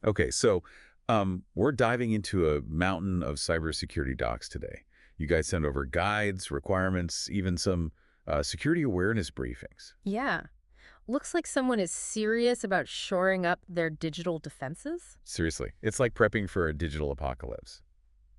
Okay, so we're diving into a mountain of cybersecurity docs today. You guys send over guides, requirements, even some security awareness briefings. Yeah. Looks like someone is serious about shoring up their digital defenses. Seriously, it's like prepping for a digital apocalypse.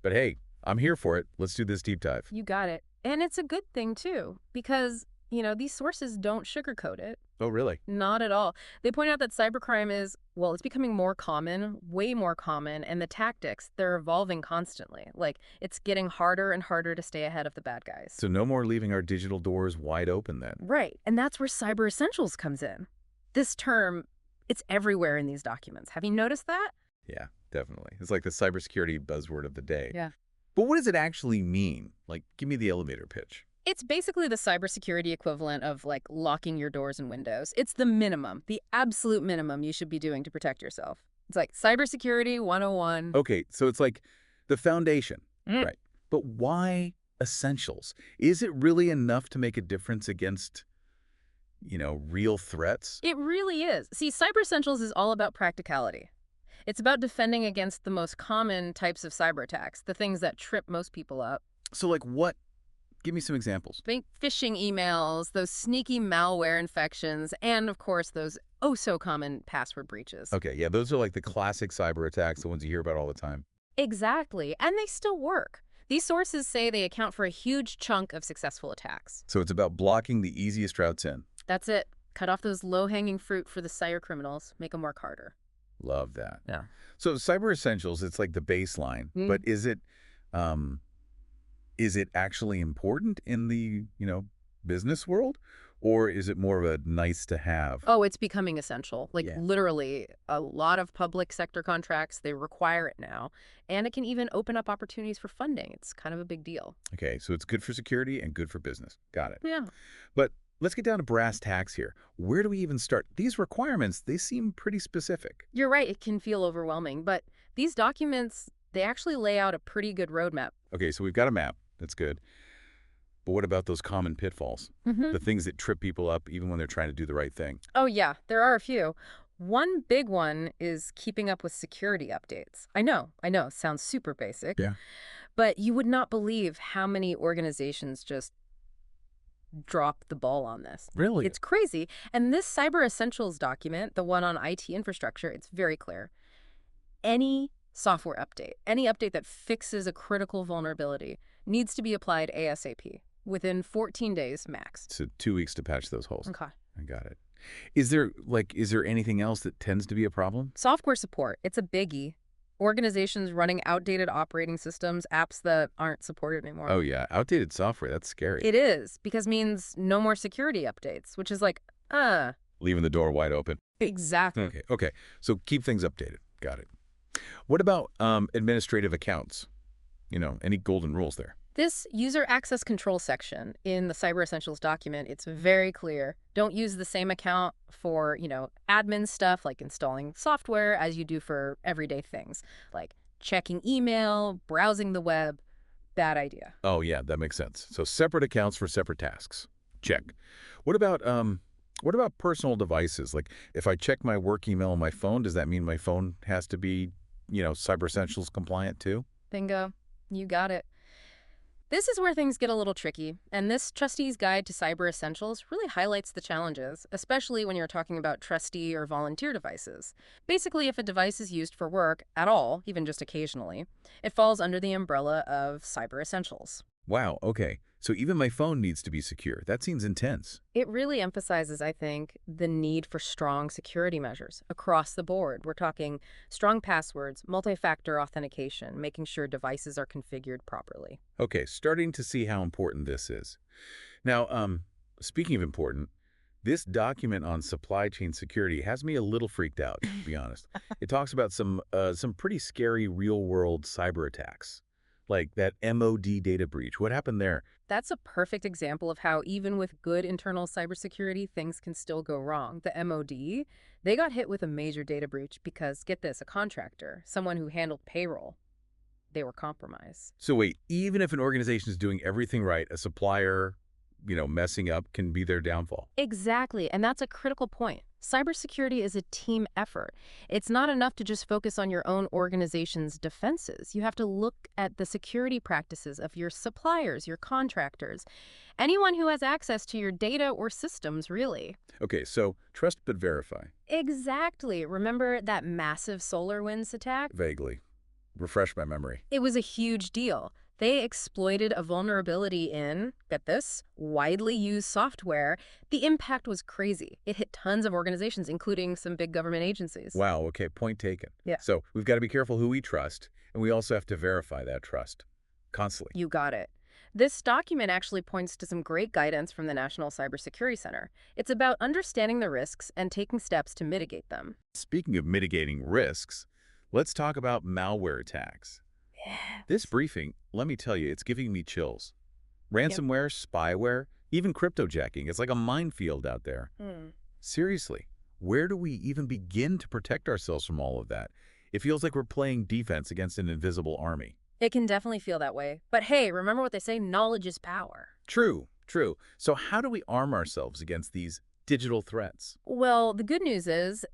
But hey, I'm here for it. Let's do this deep dive. You got it. And it's a good thing, too, because, these sources don't sugarcoat it. Oh, really? Not at all. They point out that cybercrime is, well, it's becoming more common, way more common, and the tactics, they're evolving constantly. Like, it's getting harder and harder to stay ahead of the bad guys. So no more leaving our digital doors wide open then. Right. And that's where cyber essentials comes in. This term, it's everywhere in these documents. Have you noticed that? Yeah, definitely. It's like the cybersecurity buzzword of the day. Yeah. But what does it actually mean? Like, give me the elevator pitch. It's basically the cybersecurity equivalent of like locking your doors and windows. It's the minimum, the absolute minimum you should be doing to protect yourself. It's like cybersecurity 101. Okay, so it's like the foundation, Mm. right? But why essentials? Is it really enough to make a difference against, real threats? It really is. See, Cyber Essentials is all about practicality. It's about defending against the most common types of cyber attacks, the things that trip most people up. So like what? Give me some examples. Think phishing emails, those sneaky malware infections, and of course, those oh so common password breaches. Okay, yeah, those are like the classic cyber attacks, the ones you hear about all the time. Exactly. And they still work. These sources say they account for a huge chunk of successful attacks. So it's about blocking the easiest routes in. That's it. Cut off those low-hanging fruit for the cyber criminals. Make them work harder. Love that. Yeah. So cyber essentials, it's like the baseline, but um is it actually important in the, business world? Or is it more of a nice to have? Oh, it's becoming essential. Like Yeah. literally, a lot of public sector contracts, they require it now. And it can even open up opportunities for funding. It's kind of a big deal. Okay, so it's good for security and good for business. Got it. Yeah. But let's get down to brass tacks here. Where do we even start? These requirements, they seem pretty specific. You're right, it can feel overwhelming, but these documents, they actually lay out a pretty good roadmap. Okay, so we've got a map. That's good. But what about those common pitfalls? Hmm. The things that trip people up even when they're trying to do the right thing? Oh, yeah, there are a few. One big one is keeping up with security updates. I know, sounds super basic, Yeah. but you would not believe how many organizations just drop the ball on this. Really? It's crazy. And this Cyber Essentials document, the one on IT infrastructure, it's very clear. Any software update, any update that fixes a critical vulnerability needs to be applied ASAP within 14 days max. So 2 weeks to patch those holes. Okay. I got it. Is there anything else that tends to be a problem? Software support, it's a biggie. Organizations running outdated operating systems, apps that aren't supported anymore. Oh, yeah. Outdated software. That's scary. It is, because means no more security updates, which is like, Leaving the door wide open. exactly. Okay. So keep things updated. Got it. What about administrative accounts? Any golden rules there? This user access control section in the Cyber Essentials document, it's very clear. Don't use the same account for, admin stuff like installing software as you do for everyday things, like checking email, browsing the web. Bad idea. Oh, yeah, that makes sense. So separate accounts for separate tasks. Check. What about personal devices? Like if I check my work email on my phone, does that mean my phone has to be, Cyber Essentials compliant too? Bingo. You got it. This is where things get a little tricky, and this Trustee's Guide to Cyber Essentials really highlights the challenges, especially when you're talking about trustee or volunteer devices. Basically, if a device is used for work at all, even just occasionally, it falls under the umbrella of Cyber Essentials. Wow, okay. So even my phone needs to be secure. That seems intense. It really emphasizes, I think, the need for strong security measures across the board. We're talking strong passwords, multi-factor authentication, making sure devices are configured properly. Okay, starting to see how important this is. Now, speaking of important, this document on supply chain security has me a little freaked out, to be honest. It talks about some pretty scary real-world cyber attacks, like that MOD data breach. What happened there? That's a perfect example of how even with good internal cybersecurity, things can still go wrong. The MOD, they got hit with a major data breach because, get this, a contractor, someone who handled payroll, they were compromised. So wait, even if an organization is doing everything right, a supplier, messing up can be their downfall. Exactly, and that's a critical point. Cybersecurity is a team effort. It's not enough to just focus on your own organization's defenses. You have to look at the security practices of your suppliers, your contractors, anyone who has access to your data or systems, really. Okay, so trust but verify. Exactly. Remember that massive SolarWinds attack? Vaguely. Refresh my memory. It was a huge deal. They exploited a vulnerability in, get this, widely used software. The impact was crazy. It hit tons of organizations, including some big government agencies. Wow, okay, point taken. Yeah. So we've got to be careful who we trust, and we also have to verify that trust constantly. You got it. This document actually points to some great guidance from the National Cybersecurity Center. It's about understanding the risks and taking steps to mitigate them. Speaking of mitigating risks, let's talk about malware attacks. This briefing, let me tell you, it's giving me chills. Yep. Ransomware, spyware, even cryptojacking. It's like a minefield out there. Seriously, where do we even begin to protect ourselves from all of that? It feels like we're playing defense against an invisible army. It can definitely feel that way. But hey, remember what they say, knowledge is power. True, true. So how do we arm ourselves against these digital threats? Well, the good news is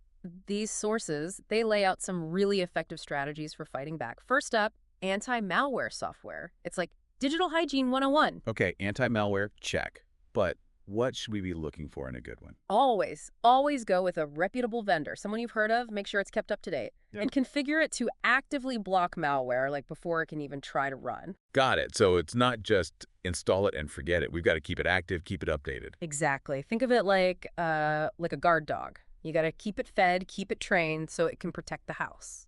these sources, they lay out some really effective strategies for fighting back. First up, anti-malware software. It's like digital hygiene 101. Okay, anti-malware, check. But what should we be looking for in a good one? Always go with a reputable vendor, someone you've heard of, make sure it's kept up to date, Yep. and configure it to actively block malware, like before it can even try to run. Got it. So it's not just install it and forget it. We've got to keep it active, keep it updated. Exactly. Think of it like a guard dog. You got to keep it fed, keep it trained so it can protect the house.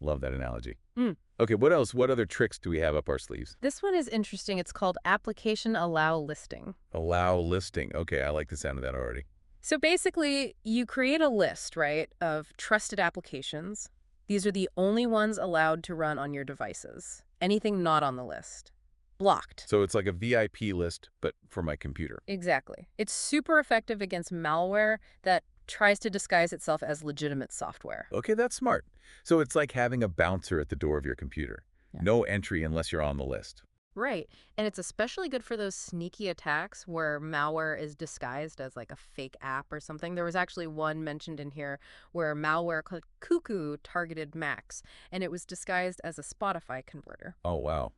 Love that analogy. Mm. Okay, what else? What other tricks do we have up our sleeves? This one is interesting. It's called application allow listing. Allow listing. Okay, I like the sound of that already. So basically, you create a list, right, of trusted applications. These are the only ones allowed to run on your devices. Anything not on the list, blocked. So it's like a VIP list, but for my computer. Exactly. It's super effective against malware that tries to disguise itself as legitimate software. Okay, that's smart. So it's like having a bouncer at the door of your computer. Yeah. No entry unless you're on the list. Right. And it's especially good for those sneaky attacks where malware is disguised as like a fake app or something. There was actually one mentioned in here where malware called Cuckoo targeted Macs, and it was disguised as a Spotify converter. Oh, wow.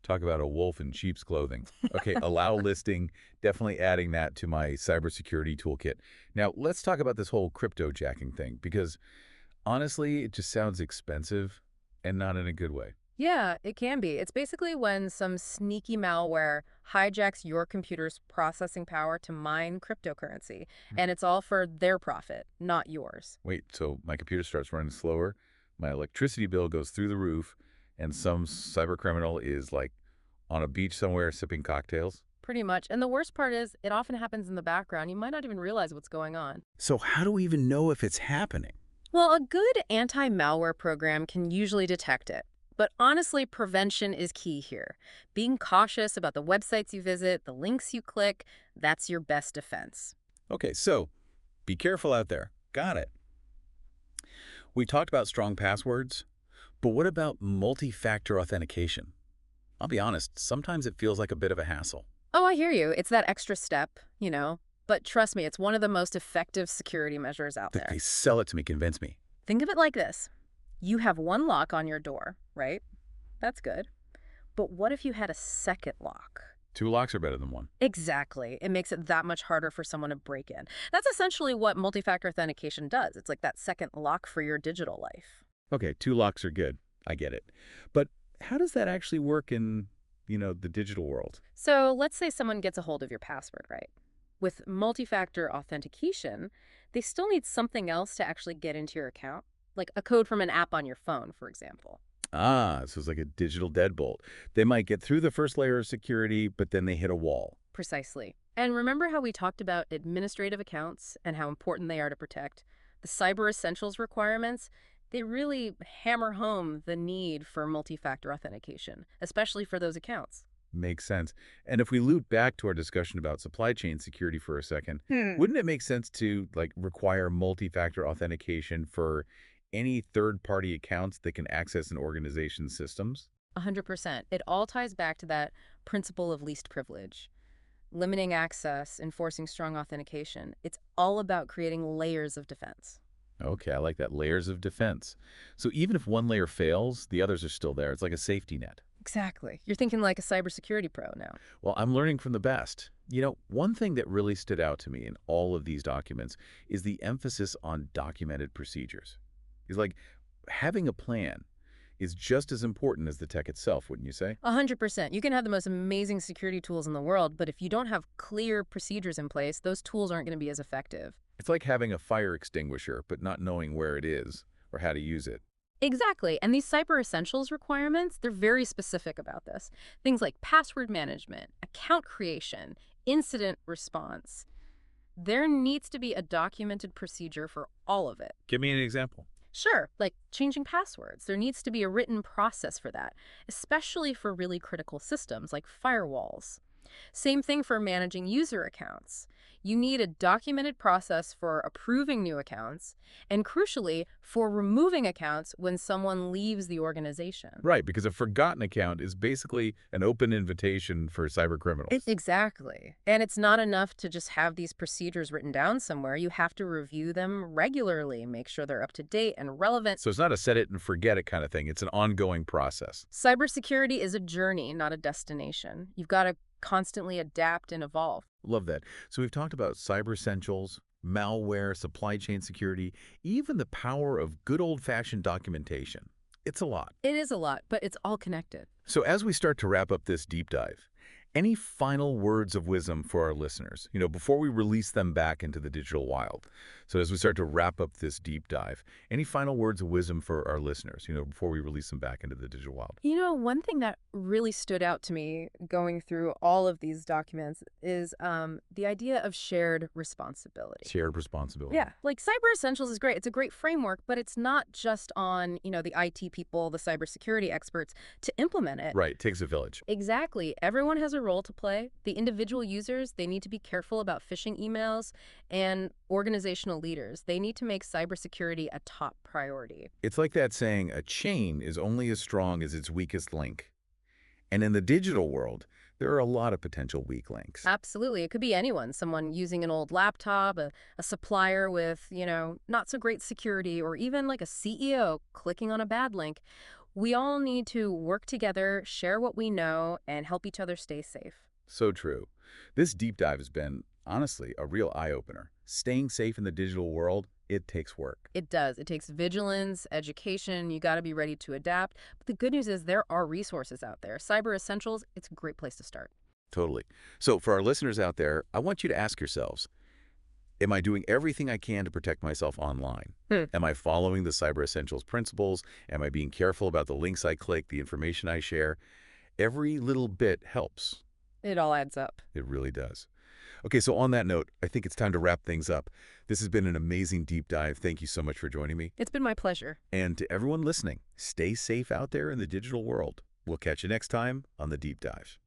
Talk about a wolf in sheep's clothing. Okay, allow listing, definitely adding that to my cybersecurity toolkit. Now, let's talk about this whole cryptojacking thing, because honestly, it just sounds expensive and not in a good way. Yeah, it can be. It's basically when some sneaky malware hijacks your computer's processing power to mine cryptocurrency, and it's all for their profit, not yours. Wait, so my computer starts running slower, my electricity bill goes through the roof, and some cybercriminal is like on a beach somewhere sipping cocktails? Pretty much. And the worst part is it often happens in the background. You might not even realize what's going on. So how do we even know if it's happening? Well, a good anti-malware program can usually detect it. But honestly, prevention is key here. Being cautious about the websites you visit, the links you click, that's your best defense. Okay, so be careful out there. Got it. We talked about strong passwords, but what about multi-factor authentication? I'll be honest, sometimes it feels like a bit of a hassle. Oh, I hear you. It's that extra step, you know. But trust me, it's one of the most effective security measures out there. They sell it to me, convince me. Think of it like this. You have one lock on your door, right? That's good. But what if you had a second lock? 2 locks are better than 1. Exactly. It makes it that much harder for someone to break in. That's essentially what multi-factor authentication does. It's like that second lock for your digital life. Okay, 2 locks are good. I get it. But how does that actually work in, the digital world? So let's say someone gets a hold of your password, right? With multi-factor authentication, they still need something else to actually get into your account, like a code from an app on your phone, for example. Ah, so it's like a digital deadbolt. They might get through the first layer of security, but then they hit a wall. Precisely. And remember how we talked about administrative accounts and how important they are to protect? The Cyber Essentials requirements, they really hammer home the need for multi-factor authentication, especially for those accounts. Makes sense. And if we loop back to our discussion about supply chain security for a second, wouldn't it make sense to require multi-factor authentication for any third-party accounts that can access an organization's systems? 100%. It all ties back to that principle of least privilege. limiting access, enforcing strong authentication. It's all about creating layers of defense. Okay, I like that. Layers of defense. So even if one layer fails, the others are still there. It's like a safety net. Exactly. You're thinking like a cybersecurity pro now. Well, I'm learning from the best. One thing that really stood out to me in all of these documents is the emphasis on documented procedures. It's like having a plan is just as important as the tech itself, wouldn't you say? 100%. You can have the most amazing security tools in the world, but if you don't have clear procedures in place, those tools aren't going to be as effective. It's like having a fire extinguisher, but not knowing where it is or how to use it. Exactly. And these cyber essentials requirements, they're very specific about this. Things like password management, account creation, incident response. There needs to be a documented procedure for all of it. Give me an example. Sure, like changing passwords. There needs to be a written process for that, especially for really critical systems like firewalls. Same thing for managing user accounts. You need a documented process for approving new accounts, and crucially, for removing accounts when someone leaves the organization. Right, because a forgotten account is basically an open invitation for cyber criminals. Exactly. And it's not enough to just have these procedures written down somewhere. You have to review them regularly, make sure they're up to date and relevant. So it's not a set it and forget it kind of thing. It's an ongoing process. Cybersecurity is a journey, not a destination. You've got to constantly adapt and evolve. Love that. So we've talked about cyber essentials, malware, supply chain security, even the power of good old-fashioned documentation. It's a lot. It is a lot, but it's all connected. So as we start to wrap up this deep dive, any final words of wisdom for our listeners, before we release them back into the digital wild? So as we start to wrap up this deep dive, any final words of wisdom for our listeners, before we release them back into the digital wild? One thing that really stood out to me going through all of these documents is the idea of shared responsibility. Shared responsibility. Yeah, like Cyber Essentials is great. It's a great framework, but it's not just on, the IT people, the cybersecurity experts to implement it. Right, takes a village. Exactly. Everyone has a role to play. The individual users, they need to be careful about phishing emails, and organizational leaders, they need to make cybersecurity a top priority. It's like that saying, a chain is only as strong as its weakest link. And in the digital world, there are a lot of potential weak links. Absolutely. It could be anyone, someone using an old laptop, a supplier with, not so great security, or even like a CEO clicking on a bad link. We all need to work together, share what we know, and help each other stay safe. So true. This deep dive has been, honestly, a real eye-opener. Staying safe in the digital world, it takes work. It does. It takes vigilance, education. You got to be ready to adapt. But the good news is there are resources out there. Cyber Essentials, it's a great place to start. Totally. So for our listeners out there, I want you to ask yourselves, am I doing everything I can to protect myself online? Am I following the Cyber Essentials principles? Am I being careful about the links I click, the information I share? Every little bit helps. It all adds up. It really does. Okay, so on that note, I think it's time to wrap things up. This has been an amazing deep dive. Thank you so much for joining me. It's been my pleasure. And to everyone listening, stay safe out there in the digital world. We'll catch you next time on The Deep Dive.